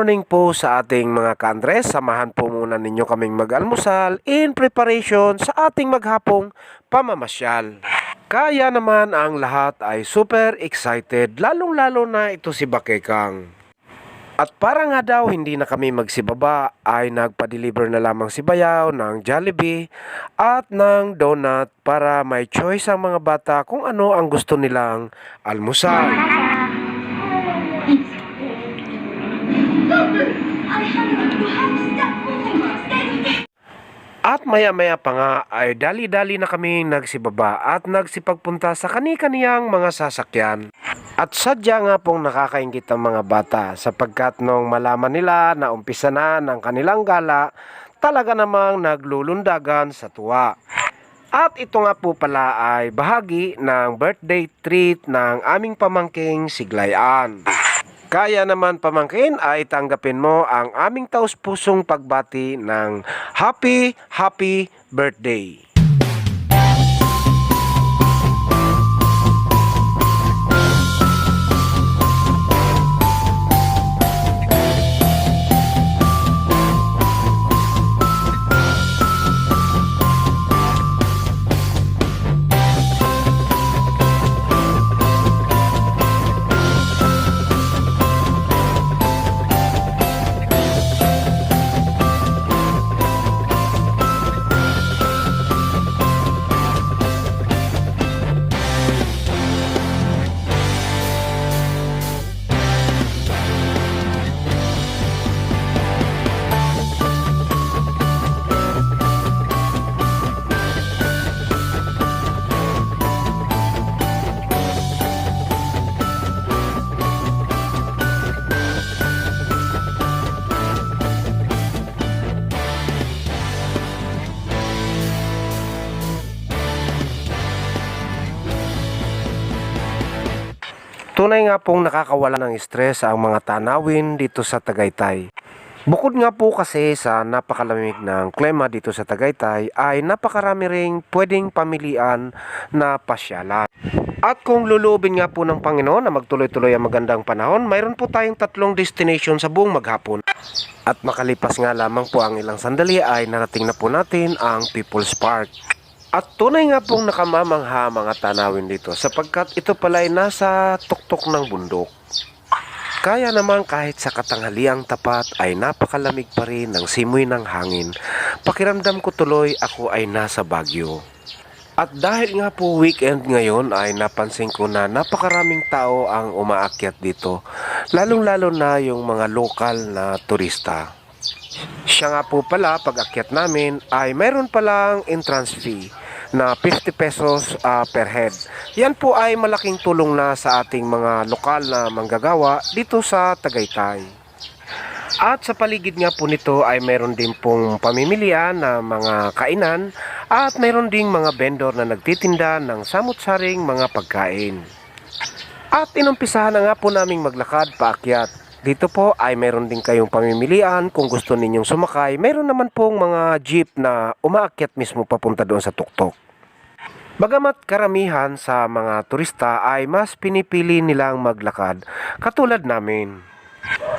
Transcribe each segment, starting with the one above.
morning po sa ating mga ka-Andres. Samahan po muna ninyo kaming mag-almusal in preparation sa ating maghapong pamamasyal. Kaya naman ang lahat ay super excited, lalong-lalo na ito si Bakekang. At para nga daw hindi na kami magsibaba ay nagpa-deliver na lamang si Bayaw ng Jollibee at ng donut para may choice ang mga bata kung ano ang gusto nilang almusal. At maya-maya pa nga ay dali-dali na kami nagsibaba at nagsipagpunta sa kani-kaniyang mga sasakyan. At sadya nga pong nakakaingit ang mga bata sapagkat nung malaman nila na umpisa na ng kanilang gala, talaga namang naglulundagan sa tuwa. At ito nga po pala ay bahagi ng birthday treat ng aming pamangking si Glayan. Kaya naman pamangkin ay tanggapin mo ang aming taus-pusong pagbati ng happy birthday. Tunay nga pong nakakawala ng stress ang mga tanawin dito sa Tagaytay. Bukod nga po kasi sa napakalamig ng klima dito sa Tagaytay ay napakarami ring pwedeng pamilian na pasyalan. At kung lulubin nga po ng Panginoon na magtuloy-tuloy ang magandang panahon, mayroon po tayong 3 destination sa buong maghapon. At makalipas nga lamang po ang ilang sandali ay narating na po natin ang People's Park. At tunay nga pong nakamamangha mga tanawin dito sapagkat ito pala ay nasa tuktok ng bundok. Kaya naman kahit sa katanghaliang tapat ay napakalamig pa rin ng simoy ng hangin. Pakiramdam ko tuloy ako ay nasa Baguio. At dahil nga po weekend ngayon ay napansin ko na napakaraming tao ang umaakyat dito. Lalong-lalo na yung mga lokal na turista. Siya nga po pala pag akyat namin ay mayroon palang entrance fee na 50 pesos per head. Yan po ay malaking tulong na sa ating mga lokal na manggagawa dito sa Tagaytay. At sa paligid nga po nito ay mayroon din pong pamimilian na mga kainan at mayroon ding mga vendor na nagtitinda ng samut-saring mga pagkain. At inumpisahan na nga po naming maglakad paakyat. Dito po ay mayroon din kayong pamimilian kung gusto ninyong sumakay. Mayroon naman pong mga jeep na umaakyat mismo papunta doon sa tuktok. Bagamat karamihan sa mga turista ay mas pinipili nilang maglakad katulad namin.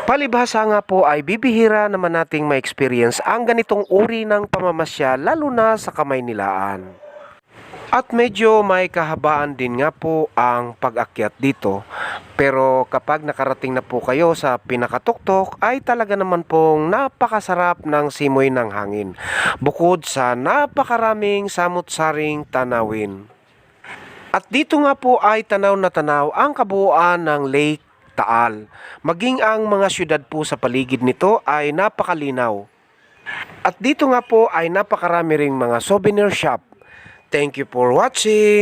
Palibhasa nga po ay bibihira naman nating ma-experience ang ganitong uri ng pamamasyal lalo na sa Kamaynilaan. At medyo may kahabaan din nga po ang pag-akyat dito. Pero kapag nakarating na po kayo sa pinakatuktok ay talaga naman pong napakasarap ng simoy ng hangin. Bukod sa napakaraming samut-saring tanawin. At dito nga po ay tanaw na tanaw ang kabuuan ng Lake Taal. Maging ang mga syudad po sa paligid nito ay napakalinaw. At dito nga po ay napakarami ring mga souvenir shop. Thank you for watching!